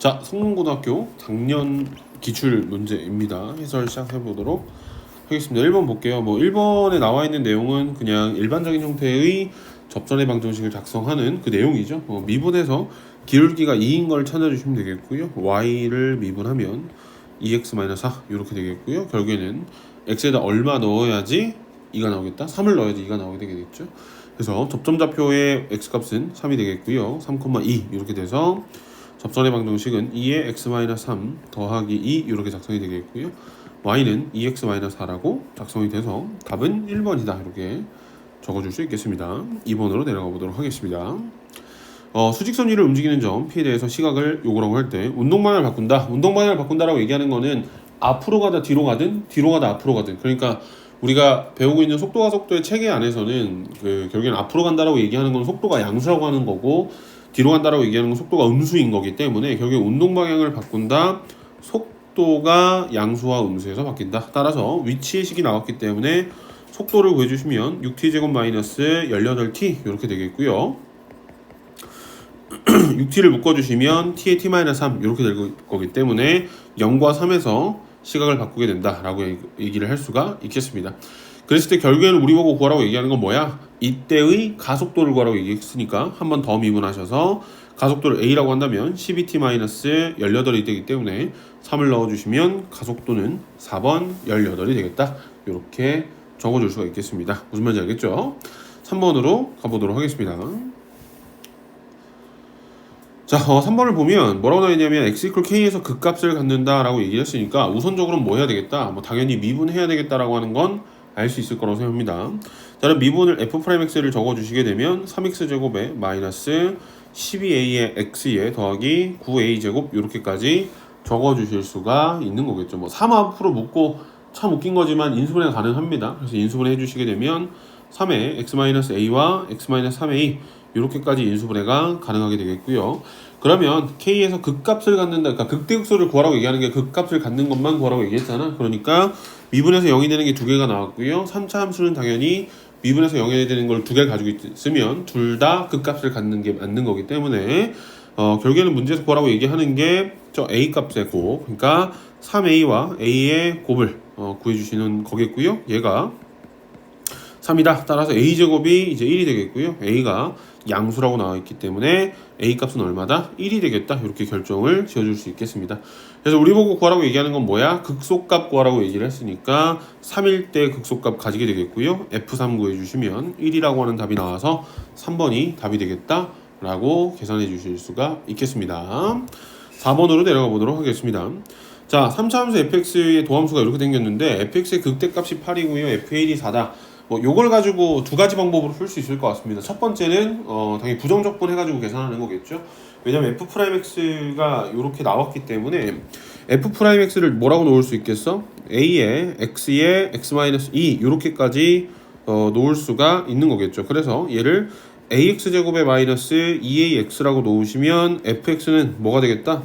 자, 성문고등학교 작년 기출 문제입니다. 해설 시작해 보도록 하겠습니다. 1번 볼게요. 1번에 나와 있는 내용은 그냥 일반적인 형태의 접선의 방정식을 작성하는 그 내용이죠. 미분해서 기울기가 2인 걸 찾아주시면 되겠고요. y를 미분하면 2x-4 이렇게 되겠고요. 결국에는 x에다 얼마 넣어야지 2가 나오겠다. 3을 넣어야지 2가 나오게 되겠죠. 그래서 접점좌표의 x값은 3이 되겠고요. 3,2 이렇게 돼서 접선의 방정식은 2의 x-3 더하기 2 이렇게 작성이 되겠고요. y는 2x-4라고 작성이 돼서 답은 1번이다 이렇게 적어줄 수 있겠습니다. 2번으로 내려가 보도록 하겠습니다. 수직선 위를 움직이는 점 P에 대해서 시각을 요구라고 할 때 운동방향을 바꾼다. 운동방향을 바꾼다라고 얘기하는 거는 앞으로 가다 뒤로 가든 뒤로 가다 앞으로 가든, 그러니까 우리가 배우고 있는 속도와 속도의 체계 안에서는 결국엔 앞으로 간다라고 얘기하는 건 속도가 양수라고 하는 거고, 뒤로 간다라고 얘기하는 건 속도가 음수인 거기 때문에 결국에 운동 방향을 바꾼다, 속도가 양수와 음수에서 바뀐다. 따라서 위치의 식이 나왔기 때문에 속도를 구해주시면 6t제곱 마이너스 18t 이렇게 되겠고요. 6t를 묶어주시면 t의 t-3 이렇게 될 거기 때문에 0과 3에서 시각을 바꾸게 된다라고 얘기를 할 수가 있겠습니다. 그랬을 때 결국에는 우리 보고 구하라고 얘기하는 건 뭐야? 이때의 가속도를 구하라고 얘기했으니까 한 번 더 미분하셔서 가속도를 a라고 한다면 12t-18이 되기 때문에 3을 넣어주시면 가속도는 4번 18이 되겠다. 이렇게 적어줄 수가 있겠습니다. 무슨 말인지 알겠죠? 3번으로 가보도록 하겠습니다. 자, 3번을 보면 뭐라고 나와있냐면 x=k에서 극값을 갖는다 라고 얘기를 했으니까 우선적으로는 뭐 해야 되겠다? 당연히 미분해야 되겠다라고 하는 건 알 수 있을 거라고 생각합니다. 자, 그럼 미분을 f'x를 적어주시게 되면 3x제곱에 마이너스 12a의 x에 더하기 9a제곱 이렇게까지 적어주실 수가 있는 거겠죠. 3 앞으로 묶고 참 웃긴 거지만 인수분해가 가능합니다. 그래서 인수분해 해주시게 되면 3의 x-a와 x-3a 이렇게까지 인수분해가 가능하게 되겠고요. 그러면 k에서 극값을 갖는다, 그러니까 극대극소를 구하라고 얘기하는 게 극값을 갖는 것만 구하라고 얘기했잖아. 그러니까 미분해서 0이 되는 게 두 개가 나왔고요. 3차 함수는 당연히 미분해서 0이 되는 걸 두 개를 가지고 있으면 둘 다 극값을 갖는 게 맞는 거기 때문에 결국에는 문제에서 구하라고 얘기하는 게 저 a 값의 곱, 그러니까 3a와 a의 곱을 구해주시는 거겠고요. 얘가 3이다. 따라서 a제곱이 이제 1이 되겠고요. a가 양수라고 나와 있기 때문에 a 값은 얼마다? 1이 되겠다. 이렇게 결정을 지어줄 수 있겠습니다. 그래서 우리 보고 구하라고 얘기하는 건 뭐야? 극소값 구하라고 얘기를 했으니까 3일 때 극소값 가지게 되겠고요. f3 구해주시면 1이라고 하는 답이 나와서 3번이 답이 되겠다 라고 계산해 주실 수가 있겠습니다. 4번으로 내려가 보도록 하겠습니다. 자, 3차 함수 fx의 도함수가 이렇게 생겼는데 fx의 극대값이 8이고요. f1이 4다. 요걸 가지고 두 가지 방법으로 풀 수 있을 것 같습니다. 첫 번째는 당연히 부정적분 해가지고 계산하는 거겠죠. 왜냐면 f'x가 이렇게 나왔기 때문에 f'x를 뭐라고 놓을 수 있겠어? a에 x에 x-2 이렇게까지 놓을 수가 있는 거겠죠. 그래서 얘를 ax제곱에 마이너스 2ax라고 놓으시면 fx는 뭐가 되겠다?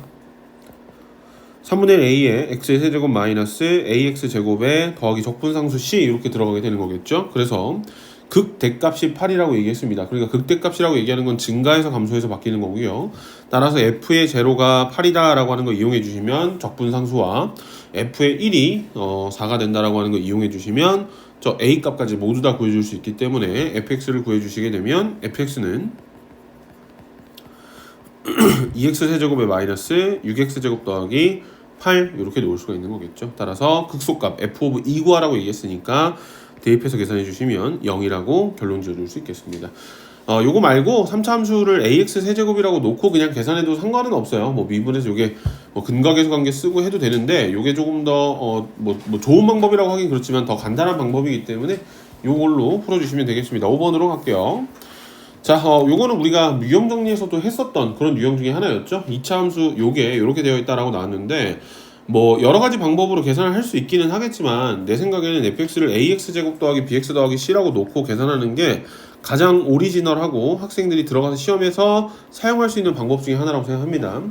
3분의 1 a에 x의 세제곱 마이너스 ax제곱에 더하기 적분상수 c 이렇게 들어가게 되는 거겠죠. 그래서 극대값이 8이라고 얘기했습니다. 그러니까 극대값이라고 얘기하는 건 증가해서 감소해서 바뀌는 거고요. 따라서 f의 제로가 8이다 라고 하는 거 이용해 주시면 적분상수와 f의 1이 4가 된다라고 하는 거 이용해 주시면 저 a 값까지 모두 다 구해줄 수 있기 때문에 fx를 구해주시게 되면 fx는 2x 세제곱에 마이너스 6x제곱 더하기 8 이렇게 놓을 수가 있는 거겠죠. 따라서 극소값 f of 2 구하라고 얘기했으니까 대입해서 계산해 주시면 0이라고 결론 지어줄 수 있겠습니다. 요거 말고 3차 함수를 ax 세제곱이라고 놓고 그냥 계산해도 상관은 없어요. 미분해서 요게 근각계수 관계 쓰고 해도 되는데 요게 조금 더 좋은 방법이라고 하긴 그렇지만 더 간단한 방법이기 때문에 요걸로 풀어주시면 되겠습니다. 5번으로 갈게요. 자, 요거는 우리가 유형 정리에서도 했었던 그런 유형 중에 하나였죠. 2차 함수 요게 이렇게 되어 있다라고 나왔는데 여러 가지 방법으로 계산을 할 수 있기는 하겠지만 내 생각에는 fx를 ax제곱 더하기 bx 더하기 c라고 놓고 계산하는 게 가장 오리지널하고 학생들이 들어가서 시험에서 사용할 수 있는 방법 중에 하나라고 생각합니다.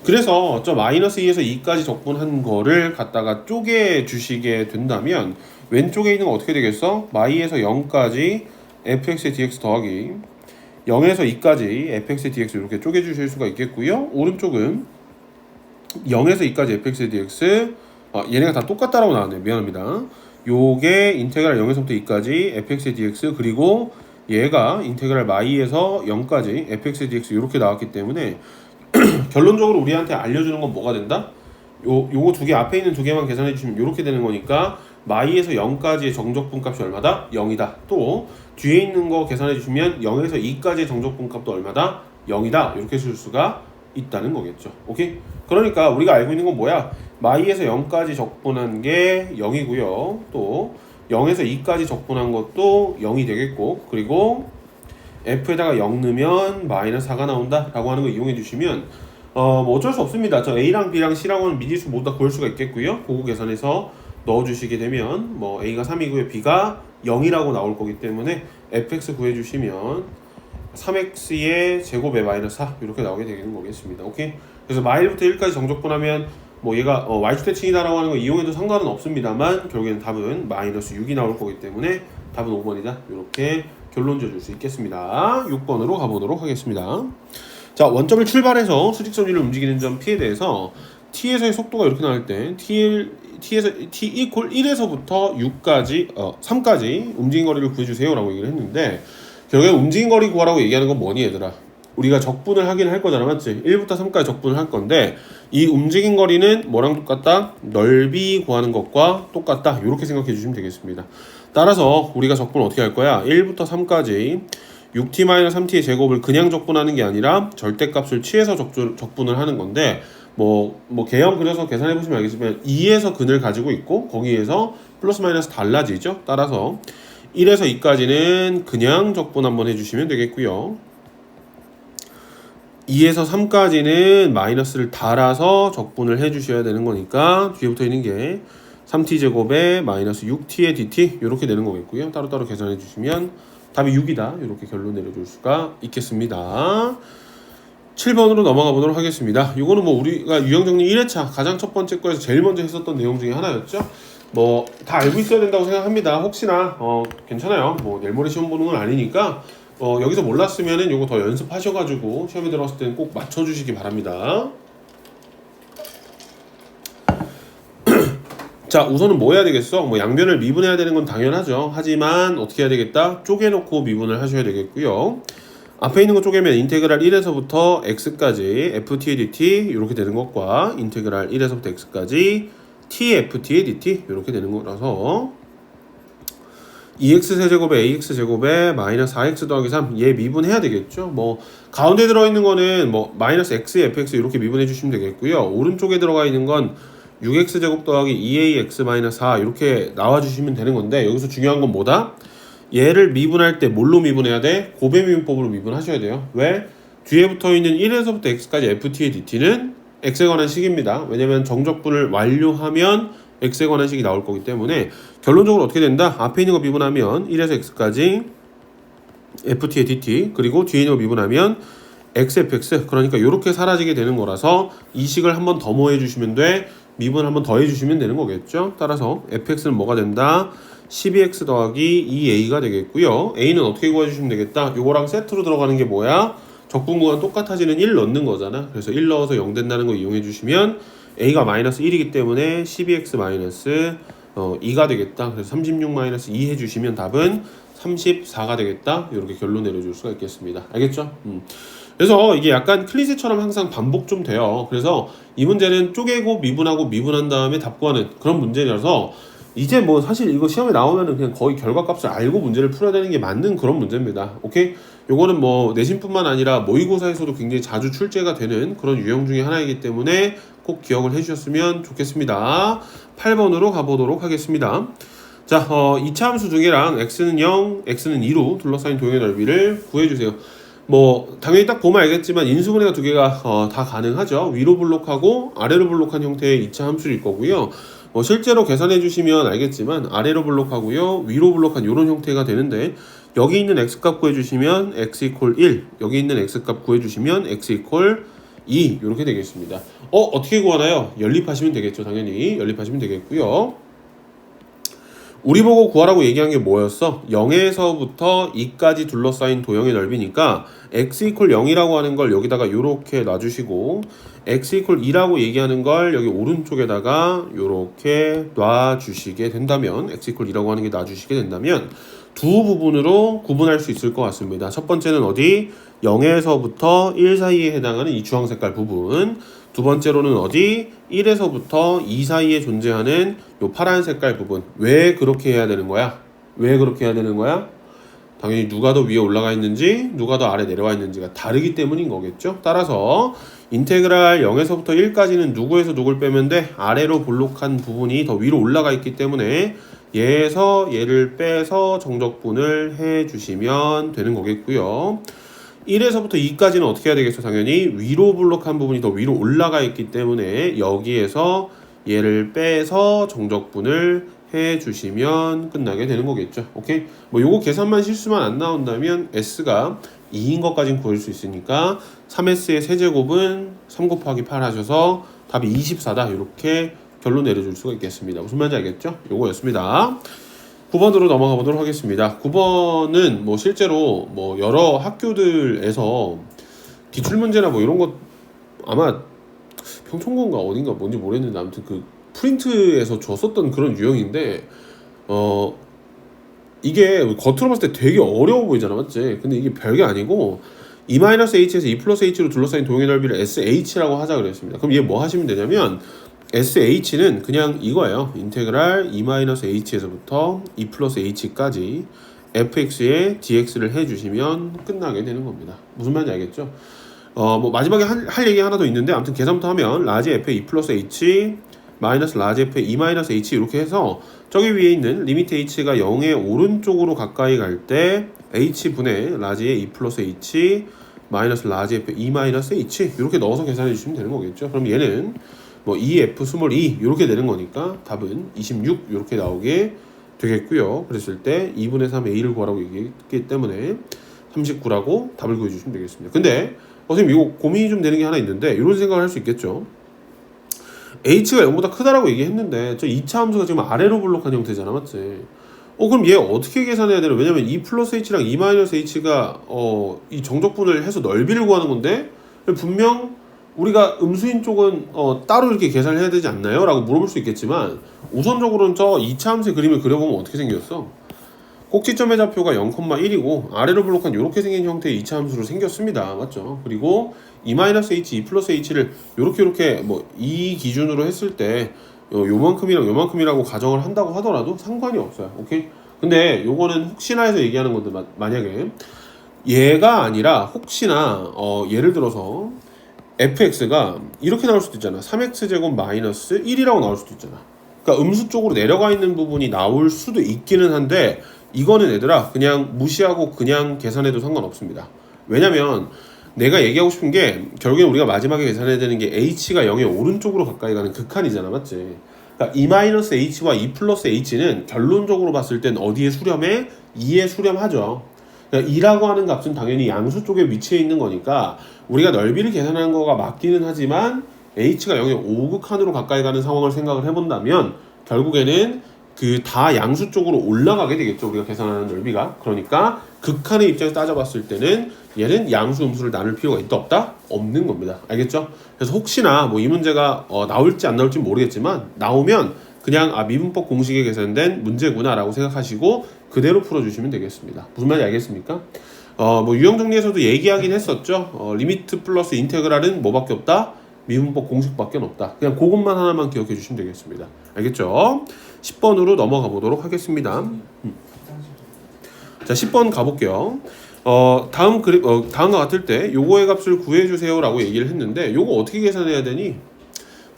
그래서 저 마이너스 2에서 2까지 적분한 거를 갖다가 쪼개 주시게 된다면 왼쪽에 있는 거 어떻게 되겠어? 마이에서 0까지 fx의 dx 더하기 0에서 2까지 fx의 dx 이렇게 쪼개주실 수가 있겠고요. 오른쪽은 0에서 2까지 fx의 dx 얘네가 다 똑같다라고 나왔네요. 미안합니다. 요게 인테그랄 0에서부터 2까지 fx의 dx 그리고 얘가 인테그랄 마이에서 0까지 fx의 dx 이렇게 나왔기 때문에 결론적으로 우리한테 알려주는 건 뭐가 된다? 요거 두 개 앞에 있는 두 개만 계산해 주시면 이렇게 되는 거니까 마이에서 0까지의 정적분값이 얼마다? 0이다. 또 뒤에 있는 거 계산해 주시면 0에서 2까지의 정적분값도 얼마다? 0이다. 이렇게 쓸 수가 있다는 거겠죠. 오케이? 그러니까 우리가 알고 있는 건 뭐야? 마이에서 0까지 적분한 게 0이고요. 또 0에서 2까지 적분한 것도 0이 되겠고 그리고 f에다가 0 넣으면 마이너스 4가 나온다 라고 하는 거 이용해 주시면 뭐 어쩔 수 없습니다. 저 A랑 B랑 C라고 하는 미지수 모두 다 구할 수가 있겠고요. 그거 계산해서 넣어주시게 되면 뭐 A가 3이고요. B가 0이라고 나올 거기 때문에 fx 구해주시면 3x의 제곱에 마이너스 4 이렇게 나오게 되는 거겠습니다. 오케이? 그래서 마일부터 1까지 정적분하면 뭐 얘가 y축대칭이다라고 하는 거 이용해도 상관은 없습니다만 결국에는 답은 마이너스 6이 나올 거기 때문에 답은 5번이다. 이렇게 결론 지어줄 수 있겠습니다. 6번으로 가보도록 하겠습니다. 자, 원점을 출발해서 수직선위를 움직이는 점 P에 대해서 T에서의 속도가 이렇게 나올 때 T에서 T 이퀄 1에서부터 6까지 3까지 움직인 거리를 구해주세요 라고 얘기를 했는데 결국에 움직인 거리 구하라고 얘기하는 건 뭐니 얘들아? 우리가 적분을 하긴 할 거잖아, 맞지? 1부터 3까지 적분을 할 건데 이 움직인 거리는 뭐랑 똑같다? 넓이 구하는 것과 똑같다. 이렇게 생각해 주시면 되겠습니다. 따라서 우리가 적분을 어떻게 할 거야? 1부터 3까지 6t-3t의 제곱을 그냥 적분하는 게 아니라 절대값을 취해서 적분을 하는 건데 뭐 개형 그려서 계산해 보시면 알겠지만 2에서 근을 가지고 있고 거기에서 플러스 마이너스 달라지죠. 따라서 1에서 2까지는 그냥 적분 한번 해주시면 되겠고요. 2에서 3까지는 마이너스를 달아서 적분을 해주셔야 되는 거니까 뒤에 붙어 있는 게 3t제곱에 마이너스 6t의 dt 이렇게 되는 거겠고요. 따로따로 계산해 주시면 답이 6이다. 이렇게 결론 내려줄 수가 있겠습니다. 7번으로 넘어가 보도록 하겠습니다. 이거는 뭐 우리가 유형정리 1회차 가장 첫 번째 거에서 제일 먼저 했었던 내용 중에 하나였죠. 뭐 다 알고 있어야 된다고 생각합니다. 혹시나 괜찮아요. 뭐 내일 모레 시험 보는 건 아니니까 여기서 몰랐으면은 요거 더 연습하셔가지고 시험에 들어갔을 때는 꼭 맞춰주시기 바랍니다. 자, 우선은 뭐 해야 되겠어? 뭐 양변을 미분해야 되는 건 당연하죠. 하지만 어떻게 해야 되겠다? 쪼개놓고 미분을 하셔야 되겠고요. 앞에 있는 거 쪼개면 인테그랄 1에서부터 x까지 ft의 dt 이렇게 되는 것과 인테그랄 1에서부터 x까지 tft의 dt 이렇게 되는 거라서 2x 세제곱에 ax 제곱에 마이너스 4x 더하기 3 얘 미분해야 되겠죠. 뭐 가운데 들어있는 거는 뭐 마이너스 x fx 이렇게 미분해 주시면 되겠고요. 오른쪽에 들어가 있는 건 6x 제곱 더하기 2ax 마이너스 4 이렇게 나와 주시면 되는 건데 여기서 중요한 건 뭐다? 얘를 미분할 때 뭘로 미분해야 돼? 고배미분법으로 미분하셔야 돼요. 왜? 뒤에 붙어있는 1에서부터 x까지 ft의 dt는 x에 관한 식입니다. 왜냐면 정적분을 완료하면 x에 관한 식이 나올 거기 때문에 결론적으로 어떻게 된다? 앞에 있는 거 미분하면 1에서 x까지 ft의 dt 그리고 뒤에 있는 거 미분하면 xfx 그러니까 이렇게 사라지게 되는 거라서 이 식을 한 번 더 뭐 해주시면 돼? 미분 한번 더 해주시면 되는 거겠죠. 따라서 fx는 뭐가 된다? 12x 더하기 2a가 되겠고요. a는 어떻게 구해주시면 되겠다? 요거랑 세트로 들어가는 게 뭐야? 적분구간 똑같아지는 1 넣는 거잖아. 그래서 1 넣어서 0 된다는 거 이용해 주시면 a가 마이너스 1이기 때문에 12x 마이너스 2가 되겠다. 그래서 36 마이너스 2 해주시면 답은 34가 되겠다. 이렇게 결론 내려줄 수가 있겠습니다. 알겠죠? 그래서 이게 약간 클리셰처럼 항상 반복 좀 돼요. 그래서 이 문제는 쪼개고 미분하고 미분한 다음에 답 구하는 그런 문제라서 이제 뭐 사실 이거 시험에 나오면은 그냥 거의 결과값을 알고 문제를 풀어야 되는 게 맞는 그런 문제입니다. 오케이? 요거는 뭐 내신뿐만 아니라 모의고사에서도 굉장히 자주 출제가 되는 그런 유형 중에 하나이기 때문에 꼭 기억을 해주셨으면 좋겠습니다. 8번으로 가보도록 하겠습니다. 자, 이차 함수 두 개랑 x는 0, x는 2로 둘러싸인 도형의 넓이를 구해주세요. 뭐 당연히 딱 보면 알겠지만 인수분해가 두 개가 다 가능하죠. 위로 블록하고 아래로 블록한 형태의 2차 함수일 거고요. 실제로 계산해 주시면 알겠지만 아래로 블록하고요. 위로 블록한 이런 형태가 되는데 여기 있는 x값 구해주시면 x 이퀄 1 여기 있는 x값 구해주시면 x 이퀄 2 이렇게 되겠습니다. 어떻게 구하나요? 연립하시면 되겠죠. 당연히 연립하시면 되겠고요. 우리 보고 구하라고 얘기한 게 뭐였어? 0에서부터 2까지 둘러싸인 도형의 넓이니까 x 이퀄 0이라고 하는 걸 여기다가 이렇게 놔주시고 x 이퀄 2라고 얘기하는 걸 여기 오른쪽에다가 이렇게 놔주시게 된다면 x 이퀄 2라고 하는 게 놔주시게 된다면 두 부분으로 구분할 수 있을 것 같습니다. 첫 번째는 어디? 0에서부터 1 사이에 해당하는 이 주황 색깔 부분, 두 번째로는 어디? 1에서부터 2 사이에 존재하는 이 파란 색깔 부분. 왜 그렇게 해야 되는 거야? 왜 그렇게 해야 되는 거야? 당연히 누가 더 위에 올라가 있는지 누가 더 아래 내려와 있는지가 다르기 때문인 거겠죠. 따라서 인테그랄 0에서부터 1까지는 누구에서 누굴 빼면 돼? 아래로 볼록한 부분이 더 위로 올라가 있기 때문에 얘에서 얘를 빼서 정적분을 해주시면 되는 거겠고요. 1에서부터 2까지는 어떻게 해야 되겠어? 당연히 위로 볼록한 부분이 더 위로 올라가 있기 때문에 여기에서 얘를 빼서 정적분을 해주시면 끝나게 되는 거겠죠. 오케이? 뭐 요거 계산만 실수만 안 나온다면 S가 2인 것까진 구할 수 있으니까 3S의 세제곱은 3 곱하기 8 하셔서 답이 24다. 이렇게 결론 내려줄 수가 있겠습니다. 무슨 말인지 알겠죠? 요거였습니다. 9번으로 넘어가 보도록 하겠습니다. 9번은 뭐 실제로 뭐 여러 학교들에서 기출문제나 뭐 이런 것 아마 평촌고인가 어딘가 뭔지 모르겠는데 아무튼 그 프린트에서 줬었던 그런 유형인데 이게 겉으로 봤을 때 되게 어려워 보이잖아, 맞지? 근데 이게 별게 아니고 E-H에서 E+H로 둘러싸인 도형의 넓이를 SH라고 하자 그랬습니다. 그럼 얘 뭐 하시면 되냐면 SH는 그냥 이거예요. 인테그랄 E-H에서부터 E+H까지 fx에 dx를 해주시면 끝나게 되는 겁니다. 무슨 말인지 알겠죠? 뭐 마지막에 할 얘기 하나 더 있는데 아무튼 계산부터 하면 라지 f의 E+H 마이너스 라지 f의 E-H 이렇게 해서 저기 위에 있는 리미트 h가 0의 오른쪽으로 가까이 갈 때 h분의 라지의 E+H 마이너스 라지 f의 E-H 이렇게 넣어서 계산해 주시면 되는 거겠죠. 그럼 얘는 뭐 EF 스몰 E 이렇게 되는 거니까 답은 26 이렇게 나오게 되겠고요. 그랬을 때 2분의 3 A를 구하라고 얘기했기 때문에 39라고 답을 구해주시면 되겠습니다. 근데 선생님 이거 고민이 좀 되는 게 하나 있는데 이런 생각을 할 수 있겠죠. H가 0보다 크다라고 얘기했는데 저 2차 함수가 지금 아래로 볼록한 형태잖아, 맞지? 그럼 얘 어떻게 계산해야 되나? 왜냐면 E+H랑 E-H가 이 정적분을 해서 넓이를 구하는 건데 분명 우리가 음수인 쪽은 따로 이렇게 계산을 해야 되지 않나요? 라고 물어볼 수 있겠지만 우선적으로는 저 2차 함수의 그림을 그려보면 어떻게 생겼어? 꼭지점의 좌표가 0,1이고 아래로 볼록한 이렇게 생긴 형태의 2차 함수로 생겼습니다. 맞죠? 그리고 E-H, E+H를 이렇게 뭐 이 기준으로 했을 때 요만큼이랑 요만큼이라고 가정을 한다고 하더라도 상관이 없어요. 오케이? 근데 요거는 혹시나 해서 얘기하는 건데 만약에 얘가 아니라 혹시나 예를 들어서 fx가 이렇게 나올 수도 있잖아. 3x제곱 마이너스 1이라고 나올 수도 있잖아. 그러니까 음수 쪽으로 내려가 있는 부분이 나올 수도 있기는 한데 이거는 얘들아 그냥 무시하고 그냥 계산해도 상관없습니다. 왜냐면 내가 얘기하고 싶은 게 결국엔 우리가 마지막에 계산해야 되는 게 h가 0의 오른쪽으로 가까이 가는 극한이잖아, 맞지? 그러니까 E-H와 E+H는 결론적으로 봤을 땐 어디에 수렴해? 2에 수렴하죠. 그러니까 2라고 하는 값은 당연히 양수 쪽에 위치해 있는 거니까 우리가 넓이를 계산하는 거가 맞기는 하지만 h가 0의 5극한으로 가까이 가는 상황을 생각을 해본다면 결국에는 그 다 양수 쪽으로 올라가게 되겠죠. 우리가 계산하는 넓이가. 그러니까 극한의 입장에서 따져봤을 때는 얘는 양수 음수를 나눌 필요가 있다 없다? 없는 겁니다. 알겠죠? 그래서 혹시나 뭐 이 문제가 나올지 안 나올지 모르겠지만 나오면 그냥 미분법 공식에 계산된 문제구나 라고 생각하시고 그대로 풀어주시면 되겠습니다. 무슨 말인지 알겠습니까? 뭐 유형 정리에서도 얘기하긴 했었죠. 리미트 플러스 인테그랄은 뭐밖에 없다? 미분법 공식밖에 없다. 그냥 그것만 하나만 기억해 주시면 되겠습니다. 알겠죠? 10번으로 넘어가 보도록 하겠습니다. 자, 10번 가볼게요. 다음과 같을 때 요거의 값을 구해주세요 라고 얘기를 했는데 요거 어떻게 계산해야 되니?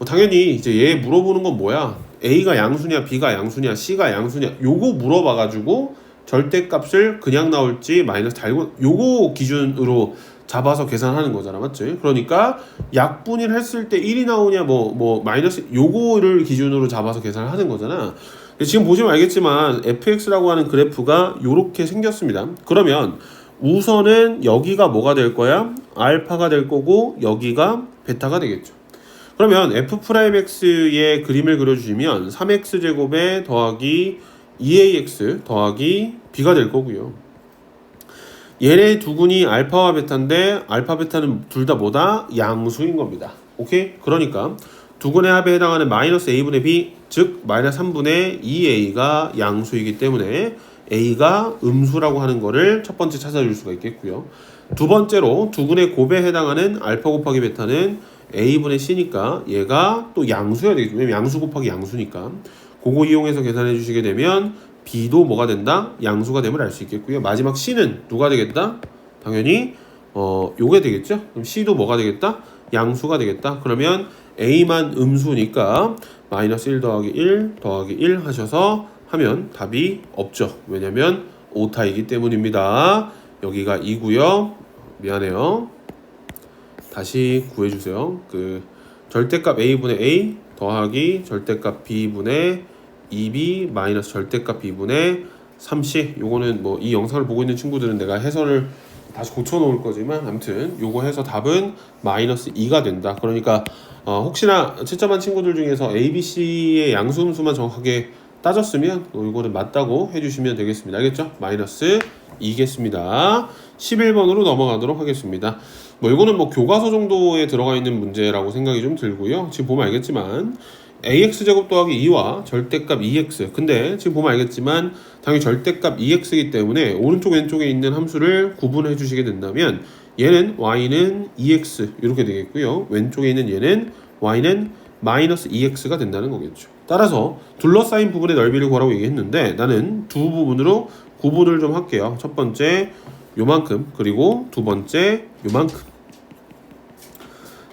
당연히 이제 얘 물어보는 건 뭐야? A가 양수냐, B가 양수냐, C가 양수냐 요거 물어봐가지고 절대값을 그냥 나올지 마이너스 달고 요거 기준으로 잡아서 계산하는 거잖아, 맞지? 그러니까 약분일 했을 때 1이 나오냐 뭐 마이너스 요거를 기준으로 잡아서 계산을 하는 거잖아. 지금 보시면 알겠지만 fx라고 하는 그래프가 요렇게 생겼습니다. 그러면 우선은 여기가 뭐가 될 거야? 알파가 될 거고 여기가 베타가 되겠죠. 그러면 f'x의 그림을 그려주시면 3x제곱에 더하기 2ax 더하기 b가 될 거고요. 얘네 두 군이 알파와 베타인데 알파 베타는 둘 다 뭐다? 양수인 겁니다. 오케이? 그러니까 두근의 합에 해당하는 마이너스 a분의 b, 즉 마이너스 3분의 2a가 양수이기 때문에 a가 음수라고 하는 거를 첫 번째 찾아줄 수가 있겠고요. 두 번째로 두근의 곱에 해당하는 알파 곱하기 베타는 a분의 c니까 얘가 또 양수여야 되겠죠. 왜냐면 양수 곱하기 양수니까. 그거 이용해서 계산해 주시게 되면 b도 뭐가 된다? 양수가 됨을 알 수 있겠고요. 마지막 c는 누가 되겠다? 당연히 요게 되겠죠. 그럼 c도 뭐가 되겠다? 양수가 되겠다. 그러면 a만 음수니까 마이너스 1 더하기 1 더하기 1 하셔서 하면 답이 없죠. 왜냐면 오타이기 때문입니다. 여기가 2고요. 미안해요. 다시 구해주세요. 그 절대값 a분의 a 더하기 절대값 b분의 2b 마이너스 절대값 b분의 3c. 요거는 뭐 이 영상을 보고 있는 친구들은 내가 해설을 다시 고쳐놓을 거지만 아무튼 요거 해서 답은 마이너스 2가 된다. 그러니까 혹시나 채점한 친구들 중에서 a, b, c의 양수음수만 정확하게 따졌으면 이거는 맞다고 해주시면 되겠습니다. 알겠죠? 마이너스 2겠습니다. 11번으로 넘어가도록 하겠습니다. 뭐 이거는 뭐 교과서 정도에 들어가 있는 문제라고 생각이 좀 들고요. 지금 보면 알겠지만 ax제곱 더하기 2와 절대값 2x. 근데 지금 보면 알겠지만 당연히 절대값 2x이기 때문에 오른쪽 왼쪽에 있는 함수를 구분해 주시게 된다면 얘는 y는 2x 이렇게 되겠고요. 왼쪽에 있는 얘는 y는 마이너스 2x가 된다는 거겠죠. 따라서 둘러싸인 부분의 넓이를 구하라고 얘기했는데 나는 두 부분으로 구분을 좀 할게요. 첫 번째 요만큼, 그리고 두 번째 요만큼.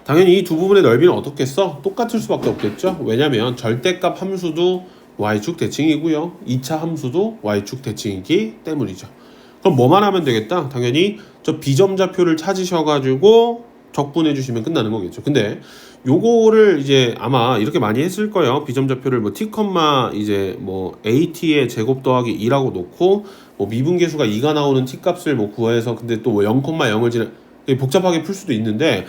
당연히 이 두 부분의 넓이는 어떻겠어? 똑같을 수밖에 없겠죠. 왜냐면 절대값 함수도 y축 대칭이고요. 2차 함수도 y축 대칭이기 때문이죠. 그럼 뭐만 하면 되겠다? 당연히 저 비점좌표를 찾으셔가지고 적분해 주시면 끝나는 거겠죠. 근데 요거를 이제 아마 이렇게 많이 했을 거예요. 비점좌표를 뭐 t, 이제 뭐 at의 제곱 더하기 2라고 놓고 뭐 미분계수가 2가 나오는 t 값을 뭐 구해서 근데 또 뭐 0,0을 지나 복잡하게 풀 수도 있는데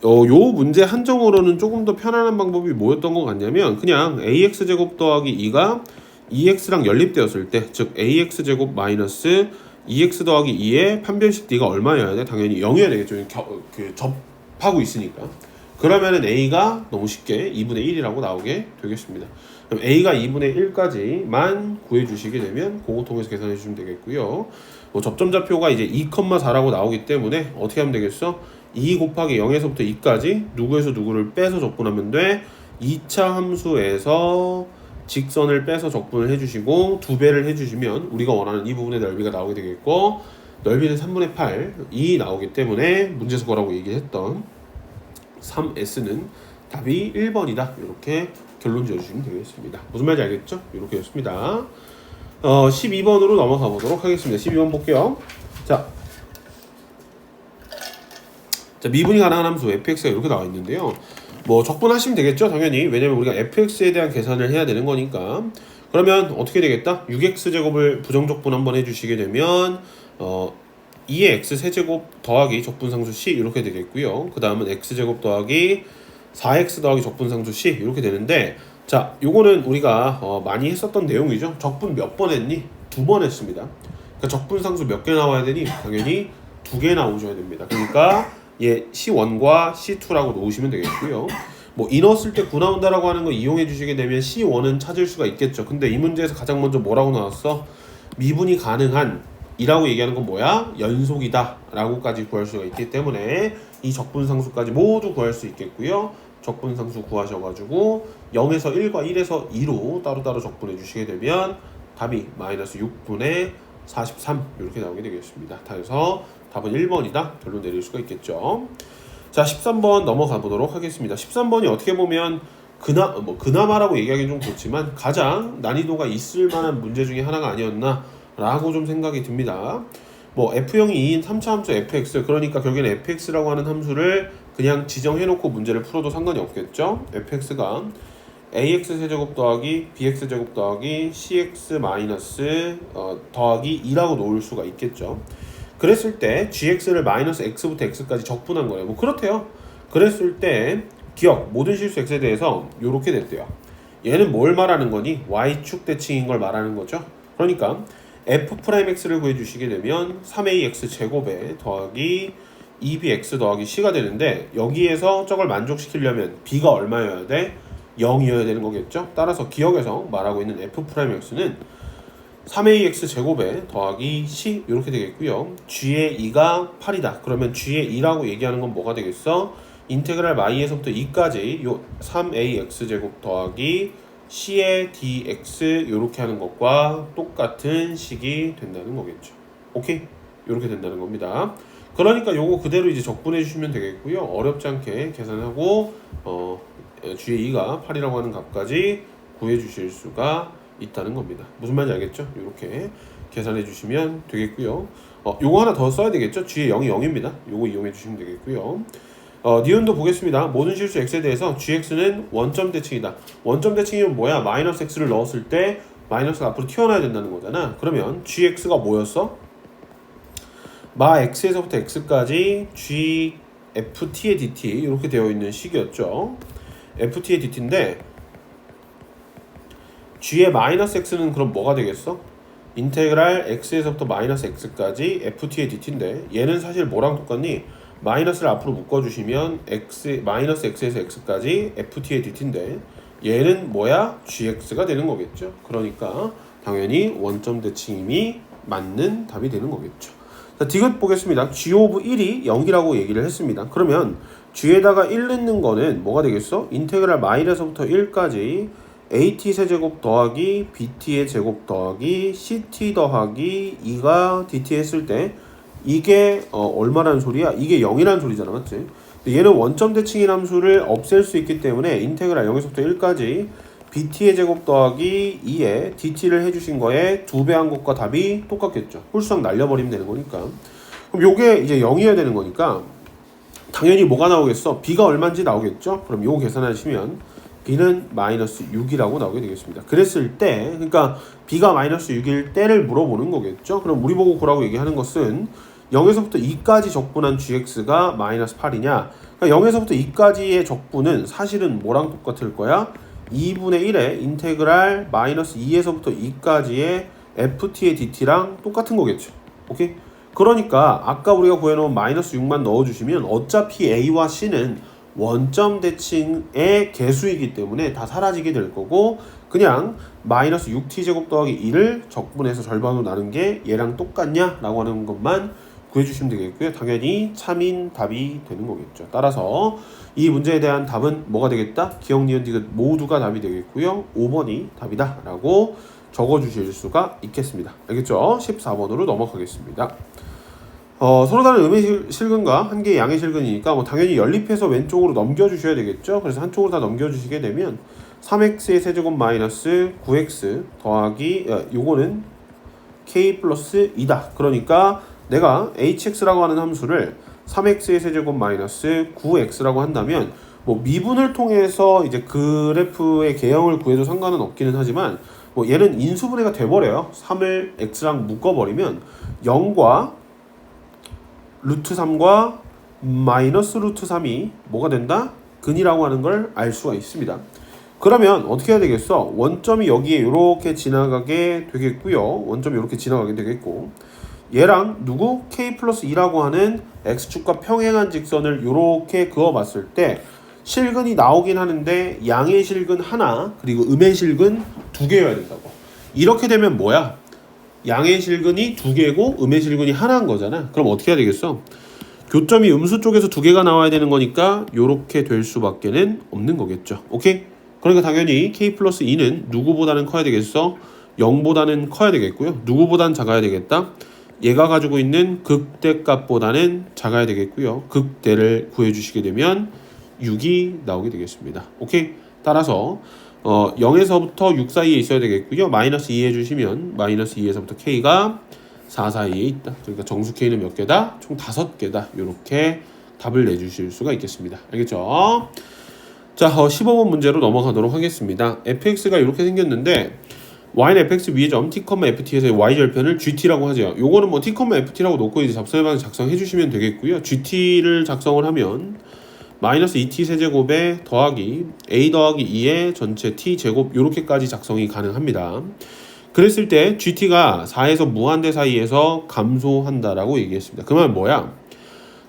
요 문제 한정으로는 조금 더 편안한 방법이 뭐였던 것 같냐면 그냥 ax제곱 더하기 2가 2x랑 연립되었을 때 즉 ax제곱 마이너스 2x 더하기 2의 판별식 d가 얼마여야 돼? 당연히 0이어야 되겠죠. 접하고 있으니까. 그러면은 a가 너무 쉽게 2분의 1이라고 나오게 되겠습니다. 그럼 a가 2분의 1까지만 구해주시게 되면 그거 통해서 계산해 주시면 되겠고요. 뭐 접점좌표가 이제 2,4라고 나오기 때문에 어떻게 하면 되겠어? 2 곱하기 0에서부터 2까지 누구에서 누구를 빼서 적분하면 돼. 2차 함수에서 직선을 빼서 적분을 해주시고 2배를 해주시면 우리가 원하는 이 부분의 넓이가 나오게 되겠고 넓이는 3분의 8이 나오기 때문에 문제에서 뭐라고 얘기했던 3S는 답이 1번이다. 이렇게 결론 지어주시면 되겠습니다. 무슨 말인지 알겠죠? 이렇게 됐습니다. 12번으로 넘어가 보도록 하겠습니다. 12번 볼게요. 자, 미분이 가능한 함수 fx가 이렇게 나와 있는데요. 뭐 적분하시면 되겠죠, 당연히. 왜냐면 우리가 fx에 대한 계산을 해야 되는 거니까. 그러면 어떻게 되겠다? 6x제곱을 부정적분 한번 해주시게 되면 2의 x 세제곱 더하기 적분상수 c 이렇게 되겠고요. 그 다음은 x제곱 더하기 4x 더하기 적분상수 c 이렇게 되는데 자, 요거는 우리가 많이 했었던 내용이죠. 적분 몇 번 했니? 2번 했습니다. 그러니까 적분상수 몇 개 나와야 되니? 당연히 2개 나오셔야 됩니다. 그러니까 얘 C1과 C2라고 놓으시면 되겠고요. 뭐 이 넣었을 때 9 나온다라고 하는 거 이용해 주시게 되면 C1은 찾을 수가 있겠죠. 근데 이 문제에서 가장 먼저 뭐라고 나왔어? 미분이 가능한 이라고 얘기하는 건 뭐야? 연속이다 라고까지 구할 수가 있기 때문에 이 적분상수까지 모두 구할 수 있겠고요. 적분상수 구하셔가지고 0에서 1과 1에서 2로 따로따로 적분해 주시게 되면 답이 마이너스 6분의 43 이렇게 나오게 되겠습니다. 그래서 답은 1번이다 결론 내릴 수가 있겠죠. 자, 13번 넘어가 보도록 하겠습니다. 13번이 어떻게 보면 그나마라고 얘기하기는 좀 그렇지만 가장 난이도가 있을 만한 문제 중에 하나가 아니었나 라고 좀 생각이 듭니다. 뭐 f형이 2인 3차 함수 fx, 그러니까 결국에는 fx라고 하는 함수를 그냥 지정해놓고 문제를 풀어도 상관이 없겠죠. fx가 ax 세제곱 더하기 bx 제곱 더하기 cx 마이너스 더하기 2라고 놓을 수가 있겠죠. 그랬을 때 gx를 마이너스 x부터 x까지 적분한 거예요. 뭐 그렇대요. 그랬을 때 기억, 모든 실수 x에 대해서 요렇게 됐대요. 얘는 뭘 말하는 거니? y축 대칭인 걸 말하는 거죠. 그러니까 f'x를 구해주시게 되면 3ax 제곱에 더하기 2bx 더하기 c가 되는데 여기에서 저걸 만족시키려면 b가 얼마여야 돼? 0이어야 되는 거겠죠? 따라서 기억에서 말하고 있는 f'x는 3ax 제곱에 더하기 c 이렇게 되겠고요. g의 2가 8이다. 그러면 g의 2라고 얘기하는 건 뭐가 되겠어? 인테그랄 y에서부터 2까지 요 3ax 제곱 더하기 c의 dx 이렇게 하는 것과 똑같은 식이 된다는 거겠죠. 오케이? 이렇게 된다는 겁니다. 그러니까 요거 그대로 이제 적분해 주시면 되겠고요. 어렵지 않게 계산하고 g의 2가 8이라고 하는 값까지 구해 주실 수가 있다는 겁니다. 무슨 말인지 알겠죠? 이렇게 계산해 주시면 되겠고요. 요거 하나 더 써야 되겠죠? g의 0이 0입니다. 요거 이용해 주시면 되겠고요. 니은도 보겠습니다. 모든 실수 x에 대해서 gx는 원점 대칭이다. 원점 대칭이면 뭐야? 마이너스 x를 넣었을 때 마이너스가 앞으로 튀어나와야 된다는 거잖아. 그러면 gx가 뭐였어? 마 x에서부터 x까지 g ft의 dt 이렇게 되어 있는 식이었죠. ft의 dt인데 g의 마이너스 x는 그럼 뭐가 되겠어? 인테그랄 x에서부터 마이너스 x까지 ft의 dt인데 얘는 사실 뭐랑 똑같니? 마이너스를 앞으로 묶어주시면 마이너스 x에서 x까지 ft의 dt인데 얘는 뭐야? gx가 되는 거겠죠. 그러니까 당연히 원점 대칭임이 맞는 답이 되는 거겠죠. 자, 디귿 보겠습니다. g 오브 1이 0이라고 얘기를 했습니다. 그러면 g에다가 1 넣는 거는 뭐가 되겠어? 인테그랄 마이너스부터 1까지 at 세제곱 더하기 bt의 제곱 더하기 ct 더하기 2가 dt 했을 때 이게 얼마라는 소리야? 이게 0이라는 소리잖아, 맞지? 얘는 원점 대칭인 함수를 없앨 수 있기 때문에 인테그랄 0에서부터 1까지 bt의 제곱 더하기 2에 dt를 해주신 거에 2배 한 것과 답이 똑같겠죠. 홀수상 날려버리면 되는 거니까. 그럼 요게 이제 0이어야 되는 거니까 당연히 뭐가 나오겠어? b가 얼마인지 나오겠죠? 그럼 요거 계산하시면 b는 마이너스 6이라고 나오게 되겠습니다. 그랬을 때, 그러니까 b가 마이너스 6일 때를 물어보는 거겠죠? 그럼 우리 보고 구라고 얘기하는 것은 0에서부터 2까지 적분한 gx가 마이너스 8이냐? 그러니까 0에서부터 2까지의 적분은 사실은 뭐랑 똑같을 거야? 2분의 1의 인테그랄 마이너스 2에서부터 2까지의 ft의 dt랑 똑같은 거겠죠. 오케이? 그러니까 아까 우리가 구해놓은 마이너스 6만 넣어주시면 어차피 a와 c는 원점 대칭의 개수이기 때문에 다 사라지게 될 거고 그냥 마이너스 6t제곱 더하기 2를 적분해서 절반으로 나눈 게 얘랑 똑같냐? 라고 하는 것만 구해주시면 되겠고요. 당연히 참인 답이 되는 거겠죠. 따라서 이 문제에 대한 답은 뭐가 되겠다? 기억, 니은, 디귿 모두가 답이 되겠고요. 5번이 답이다 라고 적어주실 수가 있겠습니다. 알겠죠? 14번으로 넘어가겠습니다. 서로 다른 음의 실근과 한 개의 양의 실근이니까 뭐 당연히 연립해서 왼쪽으로 넘겨주셔야 되겠죠. 그래서 한쪽으로 다 넘겨주시게 되면 3x의 세제곱 마이너스 9x 더하기 요거는 k 플러스 2다. 그러니까 내가 hx라고 하는 함수를 3x의 세제곱 마이너스 9x라고 한다면 뭐 미분을 통해서 이제 그래프의 개형을 구해도 상관은 없기는 하지만 뭐 얘는 인수분해가 돼버려요. 3을 x랑 묶어버리면 0과 루트 3과 마이너스 루트 3이 뭐가 된다? 근이라고 하는 걸 알 수가 있습니다. 그러면 어떻게 해야 되겠어? 원점이 여기에 이렇게 지나가게 되겠고요. 원점이 이렇게 지나가게 되겠고 얘랑 누구? k 플러스 2라고 하는 x축과 평행한 직선을 이렇게 그어봤을 때 실근이 나오긴 하는데 양의 실근 하나 그리고 음의 실근 2개여야 된다고. 이렇게 되면 뭐야? 양의 실근이 2개고 음의 실근이 하나인 거잖아. 그럼 어떻게 해야 되겠어? 교점이 음수 쪽에서 2개가 나와야 되는 거니까 이렇게 될 수밖에는 없는 거겠죠. 오케이? 그러니까 당연히 k 플러스 2는 누구보다는 커야 되겠어? 0보다는 커야 되겠고요. 누구보다는 작아야 되겠다? 얘가 가지고 있는 극대값보다는 작아야 되겠고요. 극대를 구해주시게 되면 6이 나오게 되겠습니다. 오케이? 따라서 0에서부터 6 사이에 있어야 되겠고요. 마이너스 2 해주시면 마이너스 2에서부터 k가 4 사이에 있다. 그러니까 정수 k는 몇 개다? 총 5개다. 이렇게 답을 내주실 수가 있겠습니다. 알겠죠? 자, 15번 문제로 넘어가도록 하겠습니다. fx가 이렇게 생겼는데 y는 fx 위의 점 t, ft에서의 y절편을 gt라고 하죠. 요거는 뭐 t, ft라고 놓고 이제 잡선의 방식 작성해 주시면 되겠고요. gt를 작성을 하면 마이너스 2t 세제곱에 더하기 a 더하기 2의 전체 t 제곱 요렇게까지 작성이 가능합니다. 그랬을 때 gt가 4에서 무한대 사이에서 감소한다라고 얘기했습니다. 그 말은 뭐야?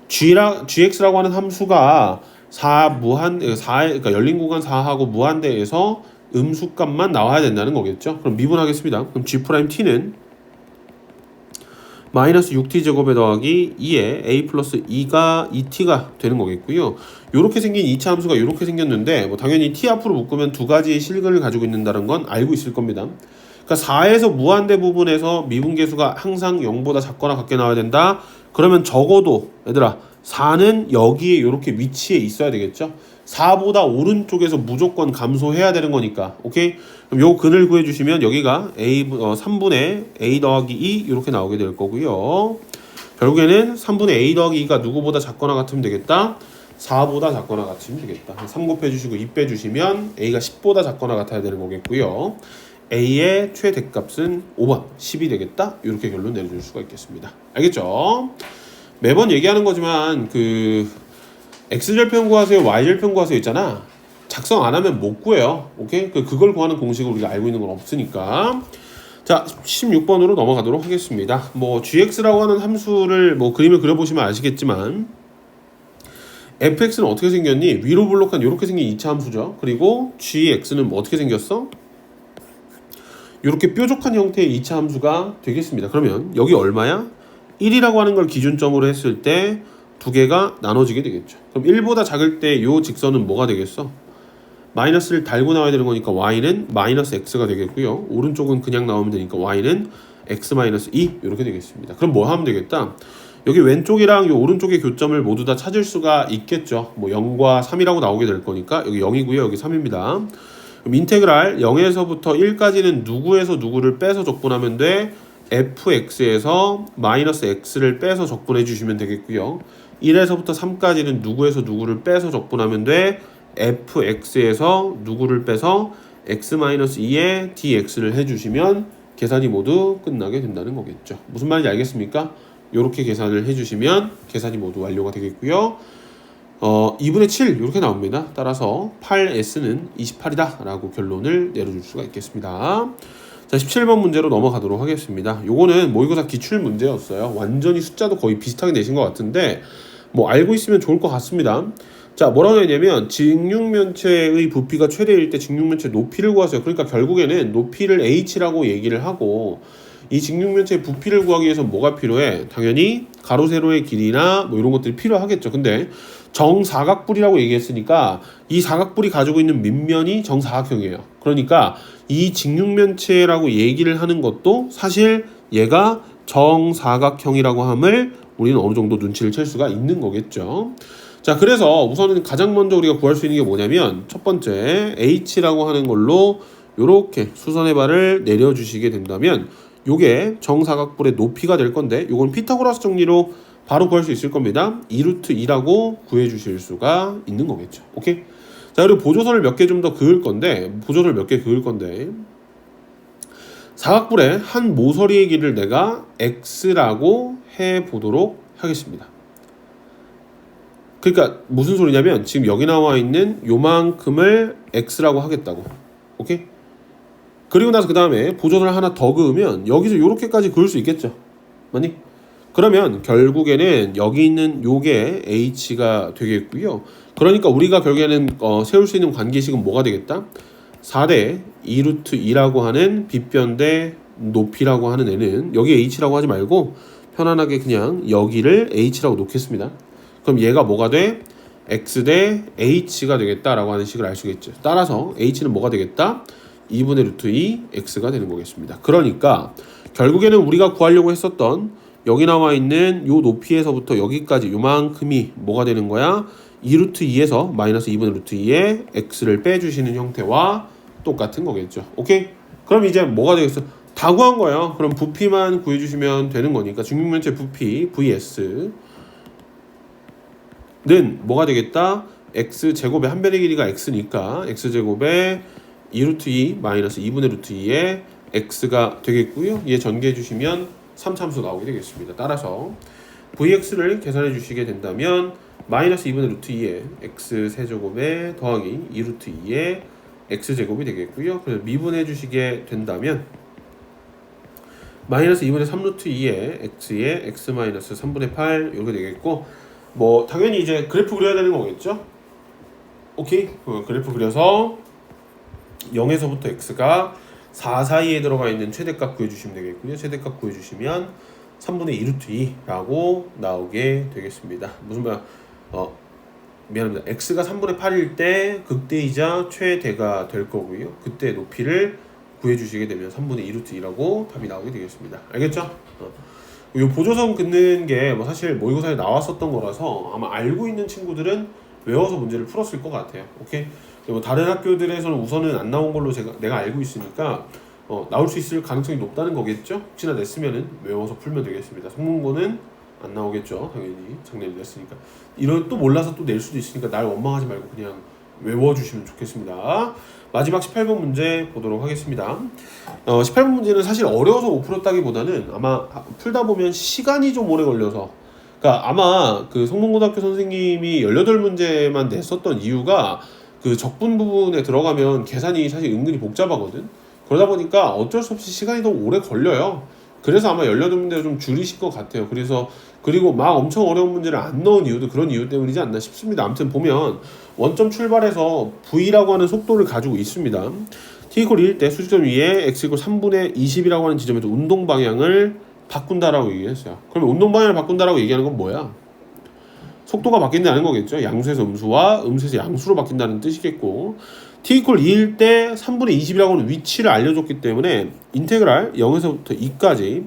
gx라고 하는 함수가 4 그러니까 열린 구간 4하고 무한대에서 음수값만 나와야 된다는 거겠죠. 그럼 미분하겠습니다. 그럼 g't는 마이너스 6t 제곱에 더하기 2에 a 플러스 2가 2t가 되는 거겠고요. 요렇게 생긴 2차 함수가 요렇게 생겼는데 뭐 당연히 t 앞으로 묶으면 두 가지의 실근을 가지고 있는다는 건 알고 있을 겁니다. 그러니까 4에서 무한대 부분에서 미분계수가 항상 0보다 작거나 같게 나와야 된다. 그러면 적어도 얘들아 4는 여기에 요렇게 위치에 있어야 되겠죠. 4보다 오른쪽에서 무조건 감소해야 되는 거니까. 오케이? 그럼 요 근을 구해주시면 여기가 3분의 a 더하기 2 이렇게 나오게 될 거고요. 결국에는 3분의 a 더하기 2가 누구보다 작거나 같으면 되겠다. 4보다 작거나 같으면 되겠다. 3 곱해주시고 2 빼주시면 a가 10보다 작거나 같아야 되는 거겠고요. a의 최대값은 5번 10이 되겠다. 이렇게 결론 내려줄 수가 있겠습니다. 알겠죠? 매번 얘기하는 거지만 그 x절편 구하세요, y절편 구하세요 있잖아. 작성 안 하면 못 구해요. 오케이? 그걸 구하는 공식을 우리가 알고 있는 건 없으니까. 자, 16번으로 넘어가도록 하겠습니다. 뭐 gx라고 하는 함수를 뭐 그림을 그려보시면 아시겠지만 fx는 어떻게 생겼니? 위로 블록한 이렇게 생긴 2차 함수죠. 그리고 gx는 뭐 어떻게 생겼어? 이렇게 뾰족한 형태의 2차 함수가 되겠습니다. 그러면 여기 얼마야? 1이라고 하는 걸 기준점으로 했을 때 두 개가 나눠지게 되겠죠. 그럼 1보다 작을 때 이 직선은 뭐가 되겠어? 마이너스를 달고 나와야 되는 거니까 y는 마이너스 x가 되겠고요. 오른쪽은 그냥 나오면 되니까 y는 x 마이너스 2 이렇게 되겠습니다. 그럼 뭐 하면 되겠다? 여기 왼쪽이랑 이 오른쪽의 교점을 모두 다 찾을 수가 있겠죠. 뭐 0과 3이라고 나오게 될 거니까 여기 0이고요. 여기 3입니다. 그럼 인테그랄 0에서부터 1까지는 누구에서 누구를 빼서 적분하면 돼? fx에서 마이너스 x를 빼서 적분해 주시면 되겠고요. 1에서부터 3까지는 누구에서 누구를 빼서 적분하면 돼? fx에서 누구를 빼서 x-2에 dx를 해주시면 계산이 모두 끝나게 된다는 거겠죠. 무슨 말인지 알겠습니까? 이렇게 계산을 해주시면 계산이 모두 완료가 되겠고요. 2분의 7 이렇게 나옵니다. 따라서 8s는 28이다 라고 결론을 내려줄 수가 있겠습니다. 자, 17번 문제로 넘어가도록 하겠습니다. 요거는 모의고사 기출 문제였어요. 완전히 숫자도 거의 비슷하게 내신 것 같은데 뭐 알고 있으면 좋을 것 같습니다. 자, 뭐라고 했냐면 직육면체의 부피가 최대일 때 직육면체 높이를 구하세요. 그러니까 결국에는 높이를 h라고 얘기를 하고 이 직육면체의 부피를 구하기 위해서 뭐가 필요해? 당연히 가로 세로의 길이나 뭐 이런 것들이 필요하겠죠. 근데 정사각뿔이라고 얘기했으니까 이 사각뿔이 가지고 있는 밑면이 정사각형이에요. 그러니까 이 직육면체라고 얘기를 하는 것도 사실 얘가 정사각형이라고 함을 우리는 어느 정도 눈치를 챌 수가 있는 거겠죠. 자, 그래서 우선은 가장 먼저 우리가 구할 수 있는 게 뭐냐면 첫 번째 h라고 하는 걸로 요렇게 수선의 발을 내려주시게 된다면 요게 정사각뿔의 높이가 될 건데 요건 피타고라스 정리로 바로 구할 수 있을 겁니다. 2루트 2라고 구해주실 수가 있는 거겠죠. 오케이? 자, 그리고 보조선을 몇 개 좀 더 그을 건데 사각뿔의 한 모서리의 길을 내가 x라고 해보도록 하겠습니다. 그러니까 무슨 소리냐면 지금 여기 나와 있는 요만큼을 x라고 하겠다고. 오케이? 그리고 나서 그 다음에 보조선을 하나 더 그으면 여기서 요렇게까지 그을 수 있겠죠. 맞니? 그러면 결국에는 여기 있는 요게 h가 되겠고요. 그러니까 우리가 결국에는 세울 수 있는 관계식은 뭐가 되겠다? 4대 2루트 2라고 하는 빗변대 높이라고 하는 애는 여기 h라고 하지 말고 편안하게 그냥 여기를 h라고 놓겠습니다. 그럼 얘가 뭐가 돼? x 대 h가 되겠다라고 하는 식을 알 수 있겠죠. 따라서 h는 뭐가 되겠다? 2분의 루트 2 x가 되는 거겠습니다. 그러니까 결국에는 우리가 구하려고 했었던 여기 나와 있는 요 높이에서부터 여기까지 요만큼이 뭐가 되는 거야? 2루트 2에서 마이너스 2분의 루트 2에 x를 빼주시는 형태와 똑같은 거겠죠. 오케이? 그럼 이제 뭐가 되겠어? 다 구한 거예요. 그럼 부피만 구해주시면 되는 거니까 직육면체 부피 vs는 뭐가 되겠다? x제곱의 한 변의 길이가 x니까 x제곱에 2루트 2 마이너스 2분의 루트 2에 x가 되겠고요. 얘 전개해 주시면 3참수 나오게 되겠습니다. 따라서 vx를 계산해 주시게 된다면 마이너스 2분의 루트 2에 x 세제곱에 더하기 2루트 2에 x제곱이 되겠고요. 그래서 미분해 주시게 된다면 마이너스 2분의 3루트 2에 x에 x 마이너스 3분의 8 이렇게 되겠고 뭐 당연히 이제 그래프 그려야 되는 거겠죠. 오케이. 그래프 그려서 0에서부터 x가 4 사이에 들어가 있는 최대값 구해주시면 되겠고요. 최대값 구해주시면 3분의 2 루트 2라고 나오게 되겠습니다. 무슨 말? 미안합니다. x가 3분의 8일 때 극대이자 최대가 될 거고요. 그때 높이를 구해주시게 되면 3분의 2 루트 2라고 답이 나오게 되겠습니다. 알겠죠? 이 보조선 긋는 게 뭐 사실 모의고사에 나왔었던 거라서 아마 알고 있는 친구들은 외워서 문제를 풀었을 것 같아요. 오케이? 뭐 다른 학교들에서는 우선은 안 나온 걸로 내가 알고 있으니까 나올 수 있을 가능성이 높다는 거겠죠? 혹시나 냈으면은 외워서 풀면 되겠습니다. 성문고는 안 나오겠죠, 당연히 작년에 냈으니까. 이런 또 몰라서 또 낼 수도 있으니까 날 원망하지 말고 그냥 외워주시면 좋겠습니다. 마지막 18번 문제 보도록 하겠습니다. 18번 문제는 사실 어려워서 못 풀었다기보다는 아마 풀다 보면 시간이 좀 오래 걸려서, 그러니까 아마 그 성문고등학교 선생님이 18문제만 냈었던 이유가 그 적분 부분에 들어가면 계산이 사실 은근히 복잡하거든. 그러다 보니까 어쩔 수 없이 시간이 더 오래 걸려요. 그래서 아마 18문제를 좀 줄이실 것 같아요. 그리고 막 엄청 어려운 문제를 안 넣은 이유도 그런 이유 때문이지 않나 싶습니다. 아무튼 보면 원점 출발해서 v라고 하는 속도를 가지고 있습니다. t = 1일 때 수직점 위에 x = 3분의 20이라고 하는 지점에서 운동 방향을 바꾼다라고 얘기했어요. 그러면 운동 방향을 바꾼다라고 얘기하는 건 뭐야? 속도가 바뀐다는 거겠죠. 양수에서 음수와 음수에서 양수로 바뀐다는 뜻이겠고, t = 2일 때 3분의 20이라고 하는 위치를 알려줬기 때문에 인테그랄 0에서부터 2까지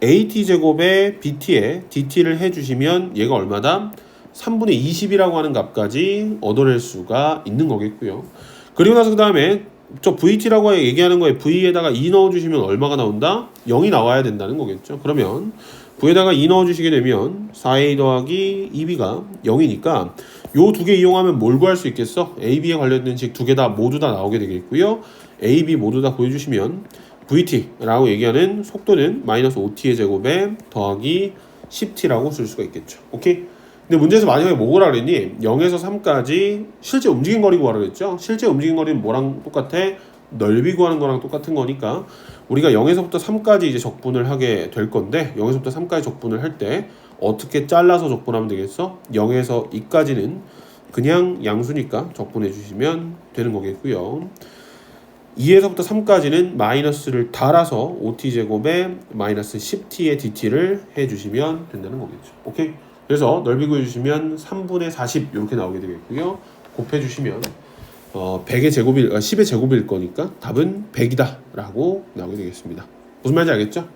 at제곱에 bt에 dt를 해주시면 얘가 얼마다? 3분의 20이라고 하는 값까지 얻어낼 수가 있는 거겠고요. 그리고 나서 그 다음에 저 vt라고 얘기하는 거에 v에다가 2 넣어주시면 얼마가 나온다? 0이 나와야 된다는 거겠죠. 그러면 v에다가 2 넣어주시게 되면 4a 더하기 2b가 0이니까 요 두 개 이용하면 뭘 구할 수 있겠어? a, b에 관련된 식 두 개 다 모두 다 나오게 되겠고요. a, b 모두 다 구해주시면 vt라고 얘기하는 속도는 마이너스 5t의 제곱에 더하기 10t라고 쓸 수가 있겠죠. 오케이? 근데 문제에서 마지막에 뭐라 그랬니? 0에서 3까지 실제 움직인 거리 구하라 그랬죠? 실제 움직인 거리는 뭐랑 똑같아? 넓이 구하는 거랑 똑같은 거니까 우리가 0에서부터 3까지 이제 적분을 하게 될 건데, 0에서부터 3까지 적분을 할 때 어떻게 잘라서 적분하면 되겠어? 0에서 2까지는 그냥 양수니까 적분해 주시면 되는 거겠고요. 2에서부터 3까지는 마이너스를 달아서 5t제곱에 마이너스 10t의 dt를 해주시면 된다는 거겠죠. 오케이? 그래서 넓이 구해주시면 3분의 40 이렇게 나오게 되겠고요. 곱해주시면 100의 제곱일, 10의 제곱일 거니까 답은 100이다 라고 나오게 되겠습니다. 무슨 말인지 알겠죠?